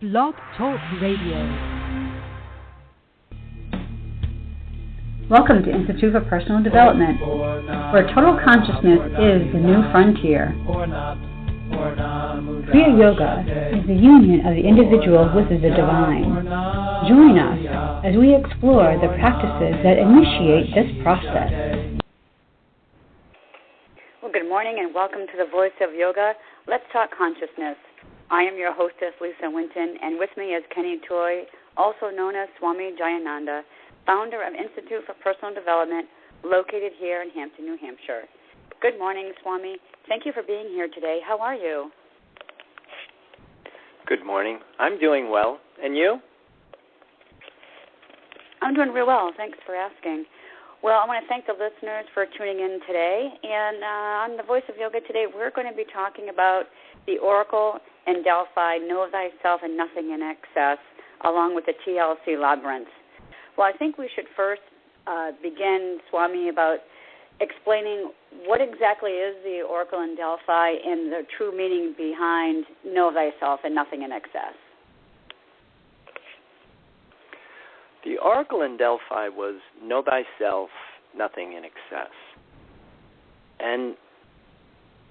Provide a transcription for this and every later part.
Blog Talk Radio. Welcome to Institute for Personal Development, where total consciousness is the new frontier. Kriya Yoga is the union of the individual with the divine. Join us as we explore the practices that initiate this process. Well, good morning and welcome to the Voice of Yoga. Let's talk consciousness. I am your hostess, Lisa Winton, and with me is Kenny Toy, also known as Swami Jayananda, founder of Institute for Personal Development, located here in Hampton, New Hampshire. Good morning, Swami. Thank you for being here today. How are you? Good morning. I'm doing well. And you? I'm doing real well. Thanks for asking. Well, I want to thank the listeners for tuning in today. And on the Voice of Yoga today, we're going to be talking about the Oracle and Delphi, Know Thyself and Nothing in Excess, along with the TLC Labyrinth. Well, I think we should first begin, Swami, about explaining what exactly is the Oracle and Delphi and the true meaning behind Know Thyself and Nothing in Excess. The Oracle in Delphi was Know Thyself, Nothing in Excess. And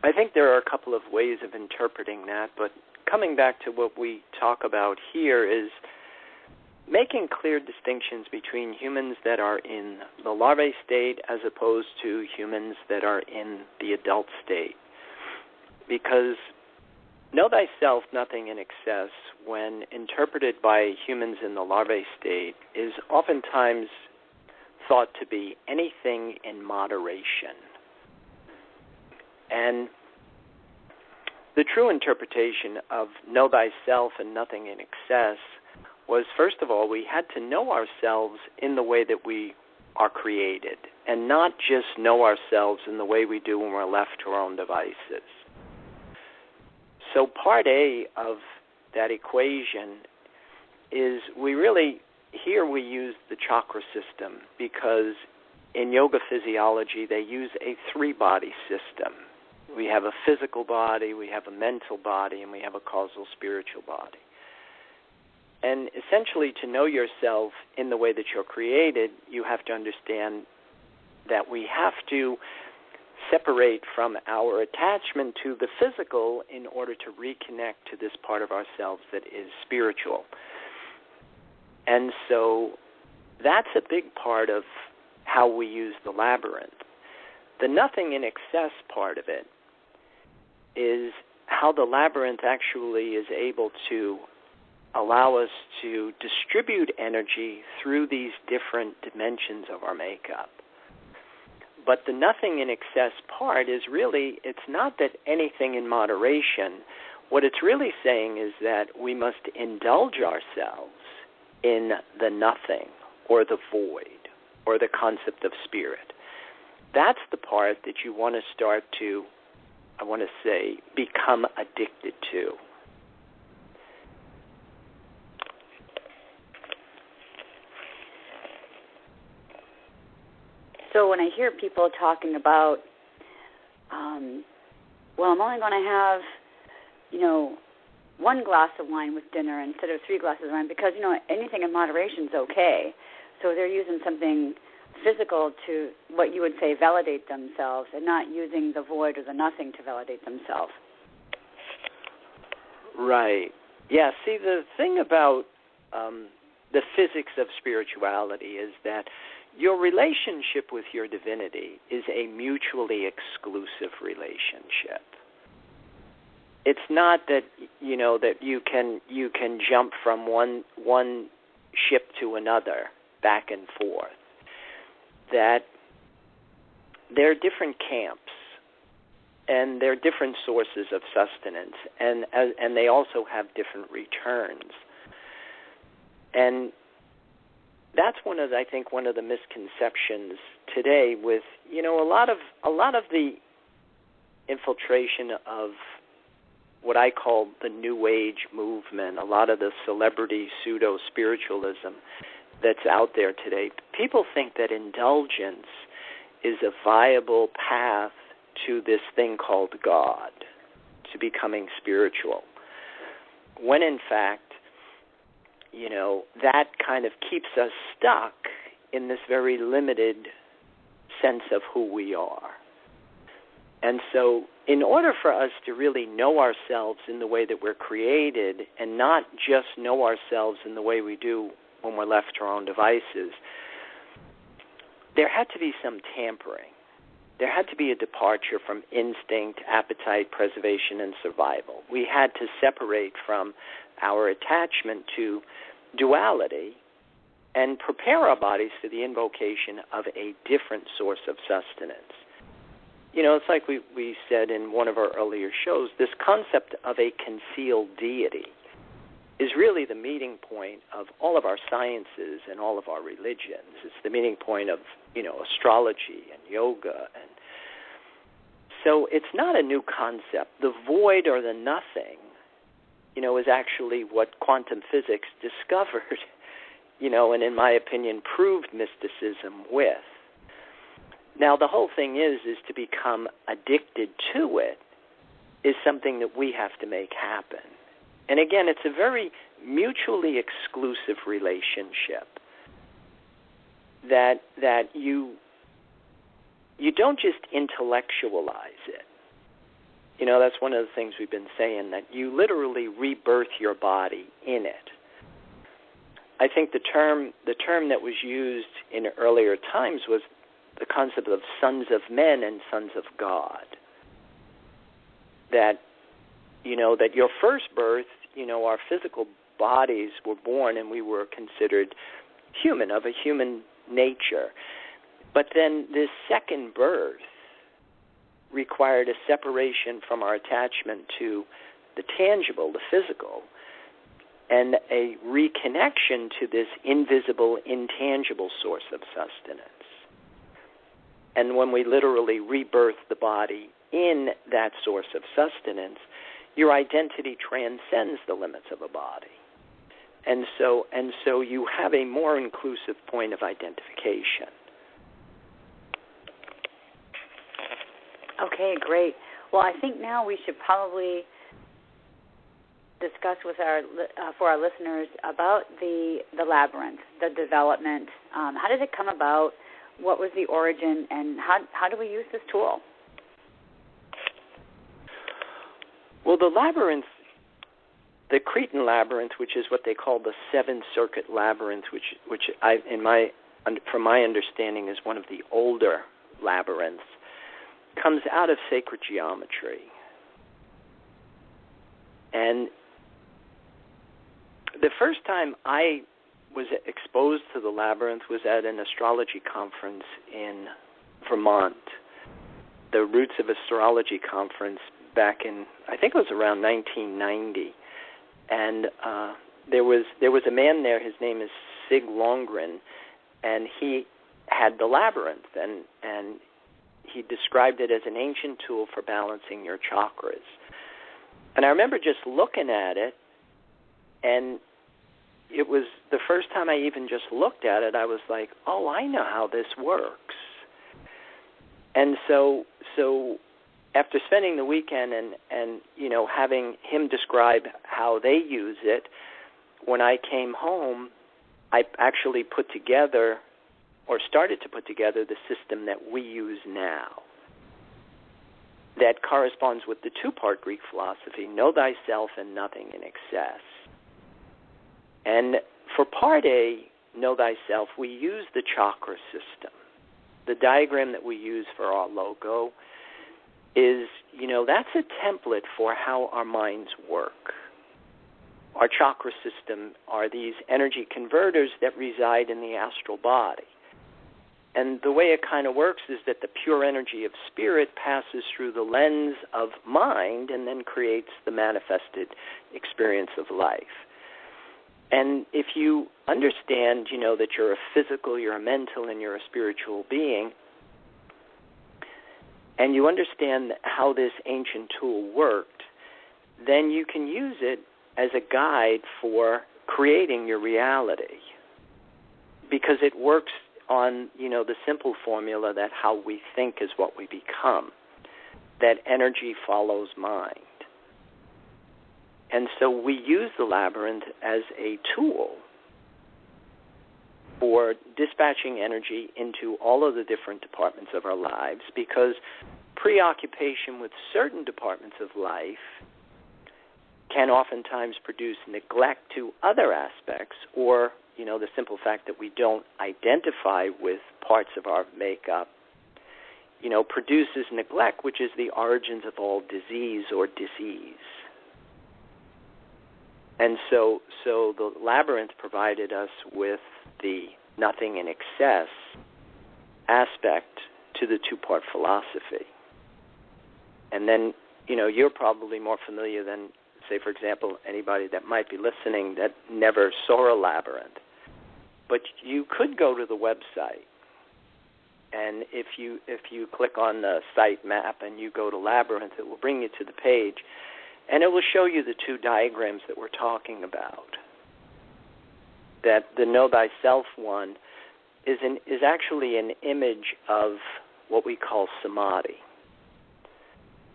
I think there are a couple of ways of interpreting that, but coming back to what we talk about here is making clear distinctions between humans that are in the larvae state as opposed to humans that are in the adult state. Because Know Thyself, Nothing in Excess, when interpreted by humans in the larvae state, is oftentimes thought to be anything in moderation. And the true interpretation of Know Thyself and Nothing in Excess was, first of all, we had to know ourselves in the way that we are created, and not just know ourselves in the way we do when we're left to our own devices. So part A of that equation is we use the chakra system, because in yoga physiology they use a three-body system. We have a physical body, we have a mental body, and we have a causal spiritual body. And essentially, to know yourself in the way that you're created, you have to understand that we have to separate from our attachment to the physical in order to reconnect to this part of ourselves that is spiritual. And so that's a big part of how we use the labyrinth. The Nothing in Excess part of it is how the labyrinth actually is able to allow us to distribute energy through these different dimensions of our makeup. But the Nothing in Excess part is really, it's not that anything in moderation. What it's really saying is that we must indulge ourselves in the nothing or the void or the concept of spirit. That's the part that you want to start to, I want to say, become addicted to. So when I hear people talking about, well, I'm only going to have, one glass of wine with dinner instead of 3 glasses of wine, because, anything in moderation is okay. So they're using something physical to, what you would say, validate themselves, and not using the void or the nothing to validate themselves. Right. Yeah, see, the thing about the physics of spirituality is that your relationship with your divinity is a mutually exclusive relationship. It's not that that you can jump from one ship to another back and forth. That there are different camps, and there are different sources of sustenance, and they also have different returns. And that's one of the misconceptions today with, a lot of the infiltration of what I call the New Age movement, a lot of the celebrity pseudo-spiritualism that's out there today. People think that indulgence is a viable path to this thing called God, to becoming spiritual, when in fact that kind of keeps us stuck in this very limited sense of who we are. And so in order for us to really know ourselves in the way that we're created and not just know ourselves in the way we do when we're left to our own devices, there had to be some tampering. There had to be a departure from instinct, appetite, preservation, and survival. We had to separate from our attachment to duality and prepare our bodies for the invocation of a different source of sustenance. It's like we said in one of our earlier shows, this concept of a concealed deity is really the meeting point of all of our sciences and all of our religions. It's the meeting point of, astrology and yoga. And so it's not a new concept. The void or the nothing, is actually what quantum physics discovered, and in my opinion proved mysticism with. Now, the whole thing is to become addicted to it is something that we have to make happen. And again, it's a very mutually exclusive relationship that you don't just intellectualize it. That's one of the things we've been saying, that you literally rebirth your body in it. I think the term that was used in earlier times was the concept of sons of men and sons of God. That your first birth, our physical bodies were born and we were considered human, of a human nature. But then this second birth required a separation from our attachment to the tangible, the physical, and a reconnection to this invisible, intangible source of sustenance. And when we literally rebirth the body in that source of sustenance, your identity transcends the limits of a body. And so you have a more inclusive point of identification. Okay, great. Well, I think now we should probably discuss with for our listeners about the labyrinth, the development. How did it come about? What was the origin, and how do we use this tool? Well, the labyrinth, the Cretin Labyrinth, which is what they call the Seven Circuit Labyrinth, which from my understanding is one of the older labyrinths, comes out of sacred geometry. And the first time I was exposed to the labyrinth was at an astrology conference in Vermont, the Roots of Astrology conference back in, I think it was around 1990. And there was a man there, his name is Sig Longren, and he had the labyrinth, and he described it as an ancient tool for balancing your chakras. And I remember just looking at it, and it was the first time I even just looked at it, I was like, oh, I know how this works. And so after spending the weekend and having him describe how they use it, when I came home, I actually started to put together the system that we use now. That corresponds with the two-part Greek philosophy, know thyself and nothing in excess. And for part A, know thyself, we use the chakra system. The diagram that we use for our logo is, that's a template for how our minds work. Our chakra system are these energy converters that reside in the astral body. And the way it kind of works is that the pure energy of spirit passes through the lens of mind and then creates the manifested experience of life. And if you understand, that you're a physical, you're a mental, and you're a spiritual being, and you understand how this ancient tool worked, then you can use it as a guide for creating your reality, because it works on, the simple formula that how we think is what we become, that energy follows mind. And so we use the labyrinth as a tool for dispatching energy into all of the different departments of our lives, because preoccupation with certain departments of life can oftentimes produce neglect to other aspects, or, the simple fact that we don't identify with parts of our makeup, produces neglect, which is the origins of all disease or disease. And so the labyrinth provided us with the nothing in excess aspect to the two-part philosophy. And then, you're probably more familiar than, say, for example, anybody that might be listening that never saw a labyrinth. But you could go to the website, and if you click on the site map and you go to labyrinth, it will bring you to the page, and it will show you the two diagrams that we're talking about. That the Know Thyself one is actually an image of what we call samadhi.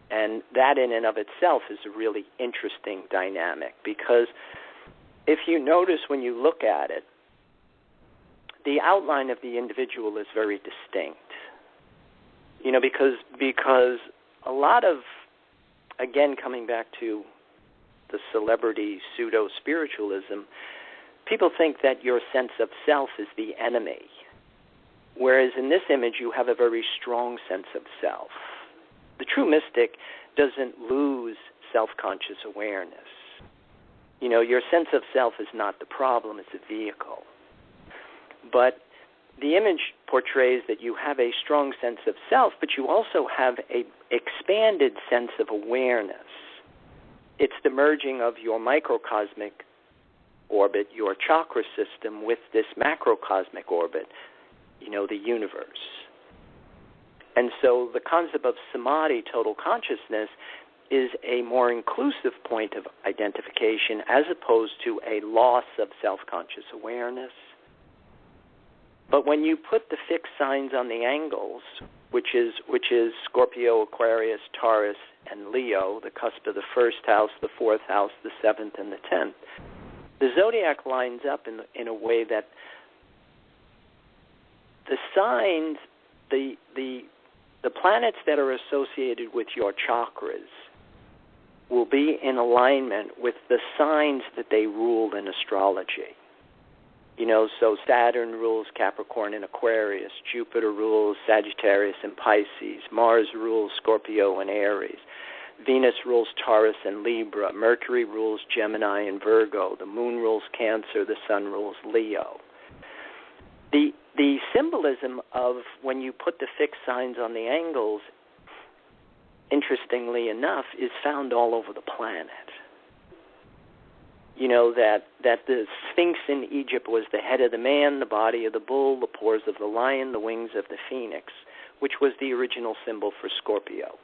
And that in and of itself is a really interesting dynamic, because if you notice when you look at it, the outline of the individual is very distinct. Because a lot of, again, coming back to the celebrity pseudo-spiritualism, people think that your sense of self is the enemy, whereas in this image you have a very strong sense of self. The true mystic doesn't lose self-conscious awareness. Your sense of self is not the problem, it's a vehicle. But the image portrays that you have a strong sense of self, but you also have an expanded sense of awareness. It's the merging of your microcosmic orbit, your chakra system, with this macrocosmic orbit, the universe. And so the concept of samadhi, total consciousness, is a more inclusive point of identification as opposed to a loss of self-conscious awareness. But when you put the fixed signs on the angles, which is Scorpio, Aquarius, Taurus, and Leo, the cusp of the first house, the fourth house, the seventh, and the 10th, the zodiac lines up in a way that the signs, the planets that are associated with your chakras will be in alignment with the signs that they rule in astrology. So Saturn rules Capricorn and Aquarius, Jupiter rules Sagittarius and Pisces, Mars rules Scorpio and Aries, Venus rules Taurus and Libra, Mercury rules Gemini and Virgo, the Moon rules Cancer, the Sun rules Leo. The symbolism of when you put the fixed signs on the angles, interestingly enough, is found all over the planet. That the Sphinx in Egypt was the head of the man, the body of the bull, the paws of the lion, the wings of the phoenix, which was the original symbol for Scorpio.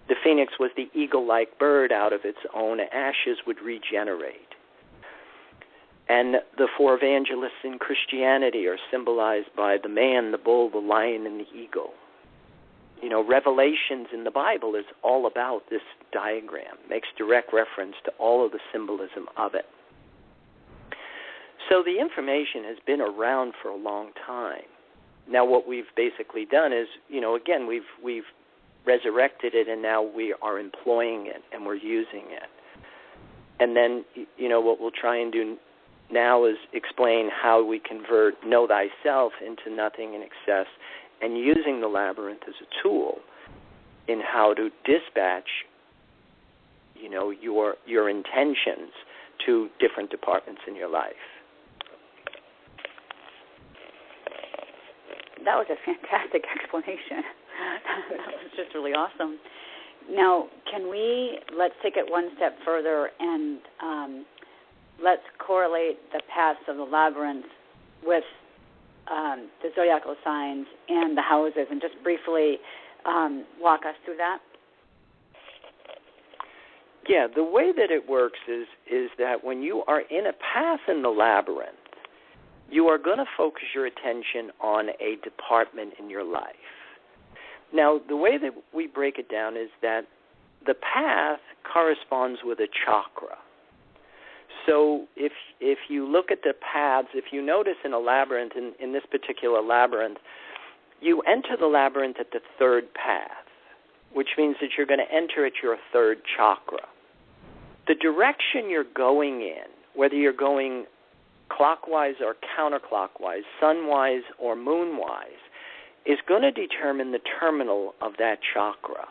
The phoenix was the eagle-like bird, out of its own ashes would regenerate. And the four evangelists in Christianity are symbolized by the man, the bull, the lion, and the eagle. Revelations in the Bible is all about this diagram, makes direct reference to all of the symbolism of it. So the information has been around for a long time. Now what we've basically done is, again, we've resurrected it, and now we are employing it and we're using it. And then, what we'll try and do now is explain how we convert Know Thyself into nothing in excess, and using the labyrinth as a tool in how to dispatch, your intentions to different departments in your life. That was a fantastic explanation. That was just really awesome. Now, let's take it one step further and let's correlate the paths of the labyrinth with the zodiacal signs and the houses, and just briefly walk us through that. Yeah, the way that it works is that when you are in a path in the labyrinth, you are going to focus your attention on a department in your life. Now, the way that we break it down is that the path corresponds with a chakra. So if you look at the paths, if you notice in a labyrinth, in this particular labyrinth, you enter the labyrinth at the third path, which means that you're going to enter at your third chakra. The direction you're going in, whether you're going clockwise or counterclockwise, sunwise or moonwise, is going to determine the terminal of that chakra.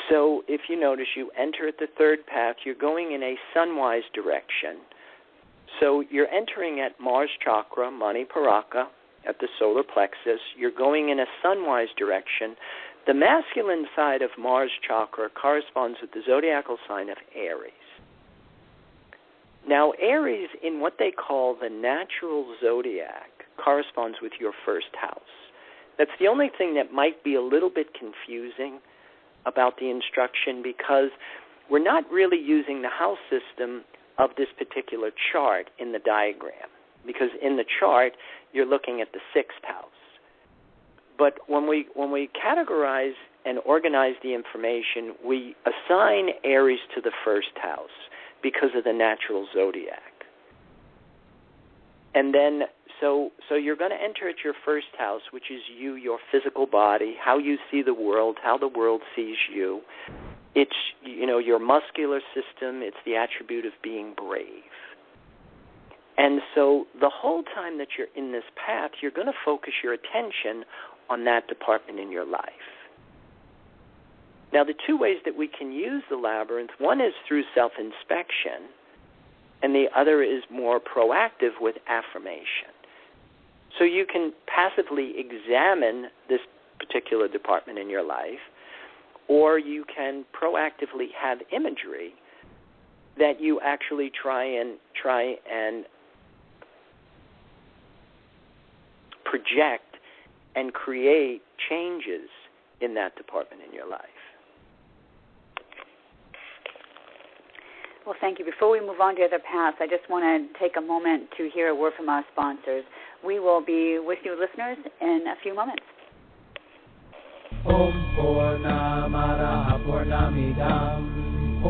So if you notice, you enter at the third path, you're going in a sunwise direction. So you're entering at Mars chakra, Mani Paraka, at the solar plexus. You're going in a sunwise direction. The masculine side of Mars chakra corresponds with the zodiacal sign of Aries. Now, Aries, in what they call the natural zodiac, corresponds with your first house. That's the only thing that might be a little bit confusing about the instruction, because we're not really using the house system of this particular chart in the diagram, because in the chart you're looking at the sixth house. But when we categorize and organize the information, we assign Aries to the first house because of the natural zodiac. And then so you're going to enter at your first house, which is you, your physical body, how you see the world, how the world sees you. It's, your muscular system. It's the attribute of being brave. And so the whole time that you're in this path, you're going to focus your attention on that department in your life. Now, the two ways that we can use the labyrinth, one is through self-inspection, and the other is more proactive with affirmation. So you can passively examine this particular department in your life, or you can proactively have imagery that you actually try and project and create changes in that department in your life. Well, thank you. Before we move on to other paths, I just want to take a moment to hear a word from our sponsors. We will be with you, listeners, in a few moments. Om Purnamada Purnamidam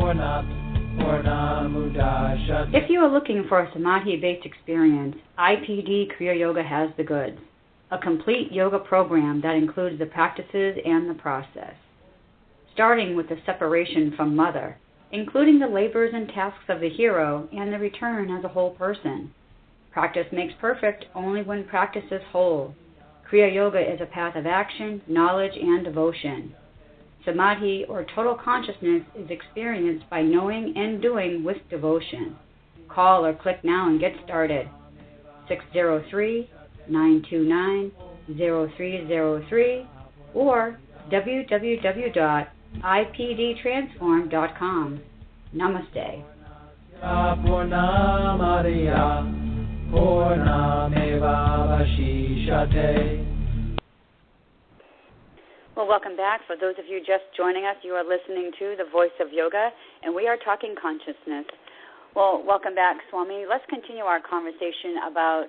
Purnamudachyate. If you are looking for a samadhi-based experience, IPD Kriya Yoga has the goods. A complete yoga program that includes the practices and the process. Starting with the separation from mother, including the labors and tasks of the hero and the return as a whole person. Practice makes perfect only when practice is whole. Kriya Yoga is a path of action, knowledge, and devotion. Samadhi, or total consciousness, is experienced by knowing and doing with devotion. Call or click now and get started. 603-929-0303 or www.ipdtransform.com. Namaste. Well, welcome back. For those of you just joining us, you are listening to The Voice of Yoga, and we are talking consciousness. Well, welcome back, Swami. Let's continue our conversation about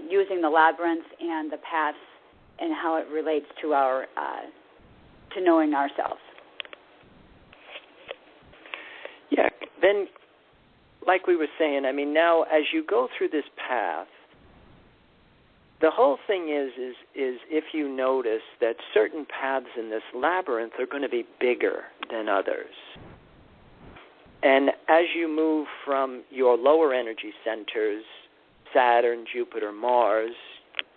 using the labyrinth and the paths and how it relates to our to knowing ourselves. Yeah, then, like we were saying, now as you go through this path, the whole thing is if you notice that certain paths in this labyrinth are going to be bigger than others. And as you move from your lower energy centers, Saturn, Jupiter, Mars,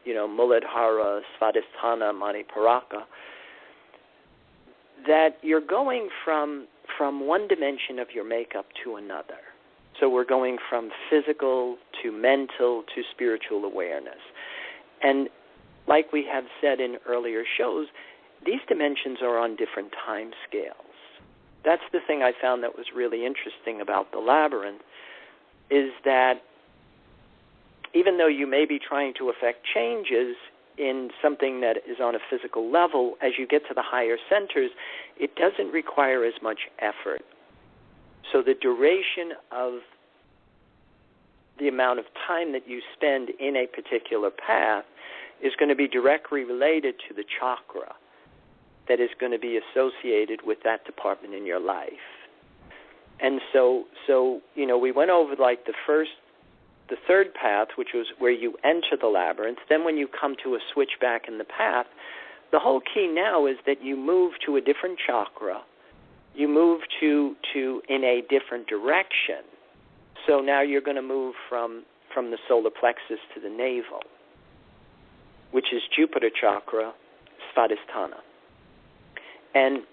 Muladhara, Svadhisthana, Mani Paraka, that you're going from one dimension of your makeup to another. So we're going from physical to mental to spiritual awareness. And like we have said in earlier shows, these dimensions are on different time scales. That's the thing I found that was really interesting about the labyrinth, is that even though you may be trying to affect changes in something that is on a physical level, as you get to the higher centers, it doesn't require as much effort. So the duration of the amount of time that you spend in a particular path is going to be directly related to the chakra. that is going to be associated with that department in your life. And so we went over like the third path, which was where you enter the labyrinth. Then when you come to a switch back in the path, the whole key now is that you move to a different chakra. You move to in a different direction. So now you're going to move from the solar plexus to the navel, which is Jupiter chakra, Svadhisthana. And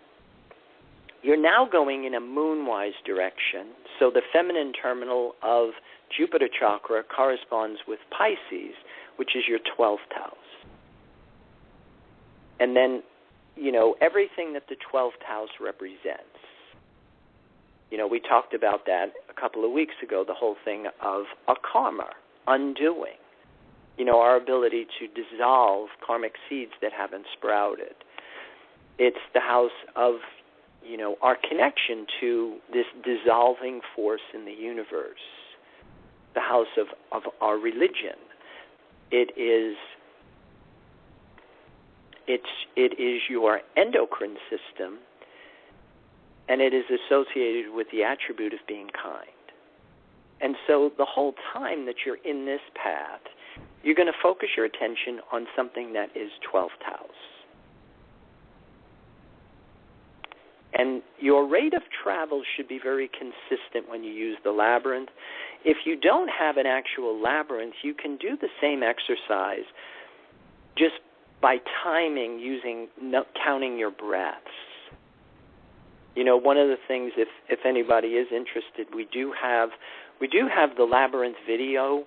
you're now going in a moonwise direction. So the feminine terminal of Jupiter chakra corresponds with Pisces, which is your 12th house. And then, everything that the 12th house represents. We talked about that a couple of weeks ago, the whole thing of a karma, undoing. Our ability to dissolve karmic seeds that haven't sprouted. It's the house of, our connection to this dissolving force in the universe. The house of our religion. It is your endocrine system, and it is associated with the attribute of being kind. And so the whole time that you're in this path, you're going to focus your attention on something that is 12th house. And your rate of travel should be very consistent when you use the labyrinth. If you don't have an actual labyrinth, you can do the same exercise just by timing, counting your breaths. One of the things, if anybody is interested, we do have the labyrinth video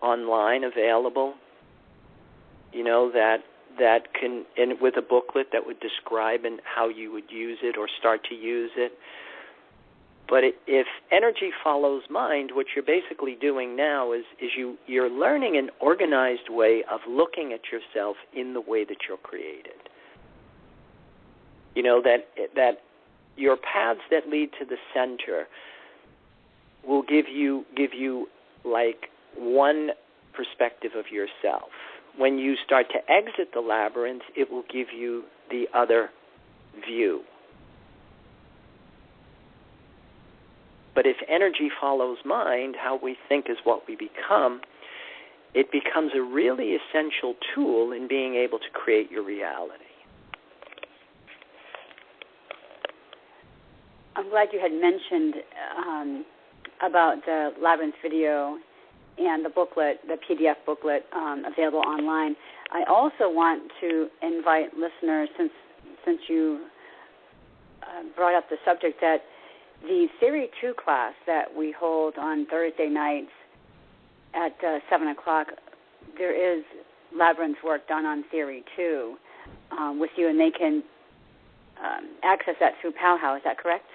online available. That can, and with a booklet that would describe how you would use it or start to use it. But if energy follows mind, what you're basically doing now is you're learning an organized way of looking at yourself in the way that you're created. That your paths that lead to the center will give you like one perspective of yourself. When you start to exit the labyrinth, it will give you the other view. But if energy follows mind, how we think is what we become, it becomes a really essential tool in being able to create your reality. I'm glad you had mentioned about the labyrinth video and the booklet, the PDF booklet available online. I also want to invite listeners, since you brought up the subject, that the Theory 2 class that we hold on Thursday nights at 7 o'clock, there is labyrinth work done on Theory 2 with you, and they can access that through Powwow. Is that correct?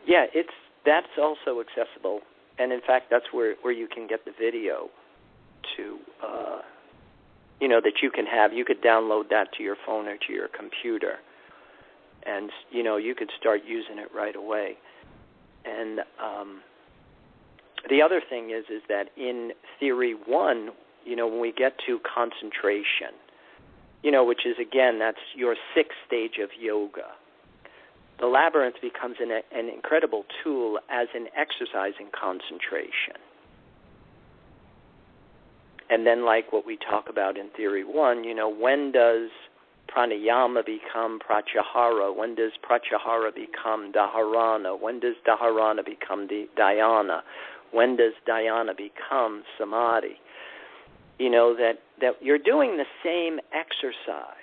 Yeah, that's also accessible. And in fact, that's where you can get the video to, that you can have. You could download that to your phone or to your computer. And, you could start using it right away. And the other thing is that in Theory 1, when we get to concentration, which is, again, that's your 6th stage of yoga, the labyrinth becomes an incredible tool as an exercise in concentration. And then, like what we talk about in Theory 1, when does pranayama become pratyahara? When does pratyahara become dharana? When does dharana become dhyana? When does dhyana become samadhi? That you're doing the same exercise,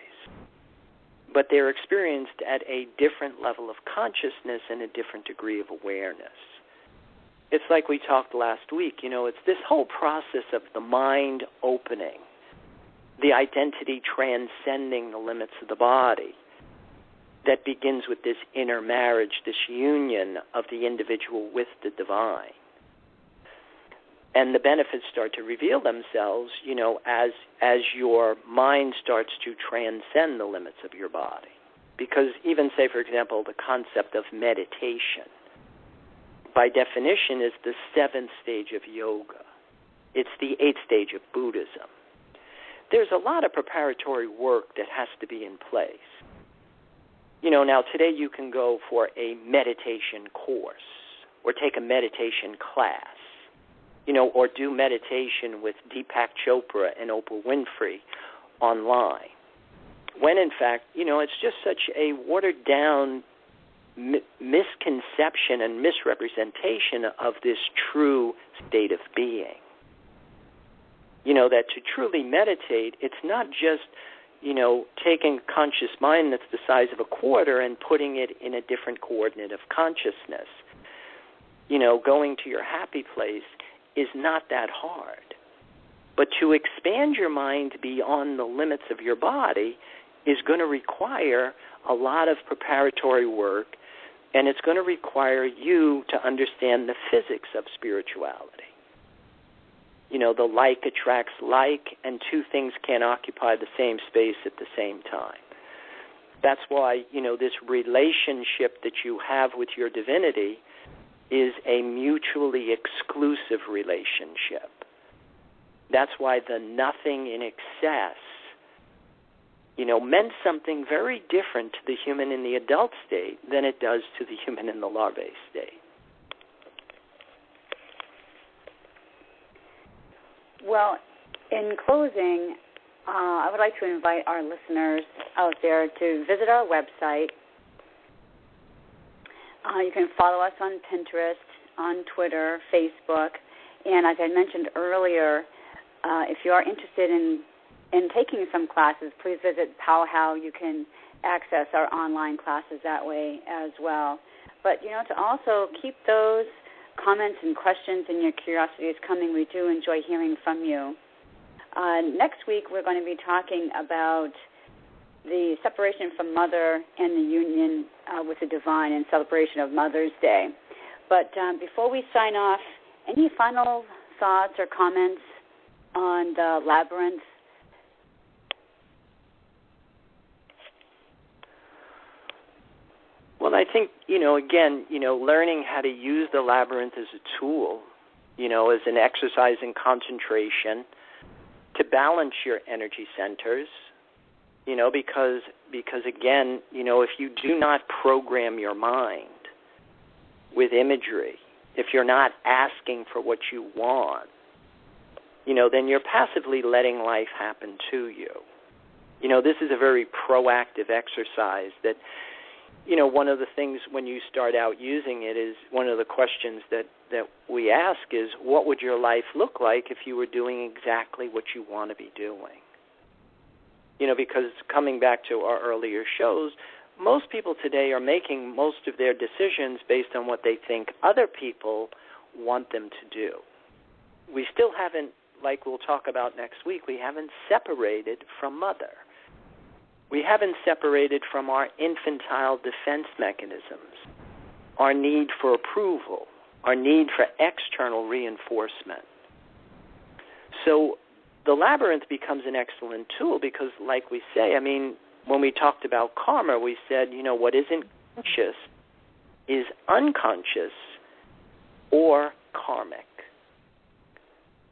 but they're experienced at a different level of consciousness and a different degree of awareness. It's like we talked last week, it's this whole process of the mind opening, the identity transcending the limits of the body, that begins with this inner marriage, this union of the individual with the divine. And the benefits start to reveal themselves, as your mind starts to transcend the limits of your body. Because even, say, for example, the concept of meditation, by definition, is the 7th stage of yoga. It's the 8th stage of Buddhism. there's a lot of preparatory work that has to be in place. Now today you can go for a meditation course or take a meditation class, or do meditation with Deepak Chopra and Oprah Winfrey online. When in fact, it's just such a watered-down misconception and misrepresentation of this true state of being. That to truly meditate, it's not just, taking a conscious mind that's the size of a quarter and putting it in a different coordinate of consciousness. Going to your happy place is not that hard. But to expand your mind beyond the limits of your body is going to require a lot of preparatory work, and it's going to require you to understand the physics of spirituality. The like attracts like, and two things can't occupy the same space at the same time. That's why, this relationship that you have with your divinity is a mutually exclusive relationship. That's why the nothing in excess, meant something very different to the human in the adult state than it does to the human in the larvae state. Well, in closing, I would like to invite our listeners out there to visit our website. You can follow us on Pinterest, on Twitter, Facebook, and as I mentioned earlier, if you are interested in taking some classes, please visit Powwow. You can access our online classes that way as well. But, to also keep those comments and questions and your curiosities coming. We do enjoy hearing from you. Next week, we're going to be talking about the separation from Mother and the union with the divine in celebration of Mother's Day. But before we sign off, any final thoughts or comments on the labyrinth? Well, I think, again, learning how to use the labyrinth as a tool, as an exercise in concentration to balance your energy centers, because again, if you do not program your mind with imagery, if you're not asking for what you want, then you're passively letting life happen to you. This is a very proactive exercise that, one of the things when you start out using it is one of the questions that we ask is, what would your life look like if you were doing exactly what you want to be doing? Because coming back to our earlier shows, most people today are making most of their decisions based on what they think other people want them to do. We still haven't, like we'll talk about next week, we haven't separated from Mother. We haven't separated from our infantile defense mechanisms, our need for approval, our need for external reinforcement. So the labyrinth becomes an excellent tool because, like we say, when we talked about karma, we said, what isn't conscious is unconscious or karmic.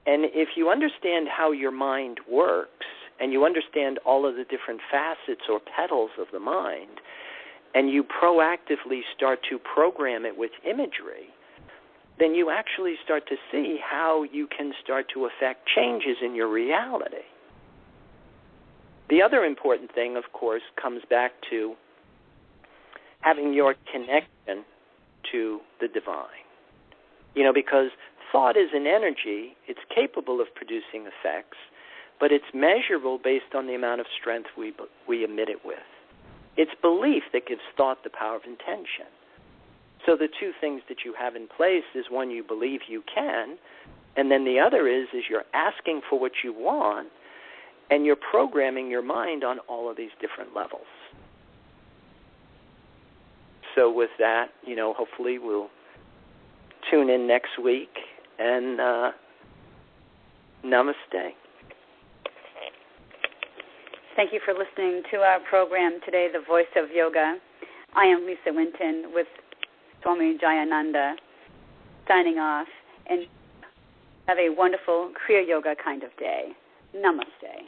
And if you understand how your mind works, and you understand all of the different facets or petals of the mind, and you proactively start to program it with imagery, then you actually start to see how you can start to affect changes in your reality. The other important thing, of course, comes back to having your connection to the divine. Because thought is an energy, it's capable of producing effects, but it's measurable based on the amount of strength we emit it with. It's belief that gives thought the power of intention. So the two things that you have in place is, one, you believe you can, and then the other is you're asking for what you want, and you're programming your mind on all of these different levels. So with that, hopefully we'll tune in next week, and namaste. Thank you for listening to our program today, The Voice of Yoga. I am Lisa Winton with Swami Jayananda, signing off, and have a wonderful Kriya Yoga kind of day. Namaste.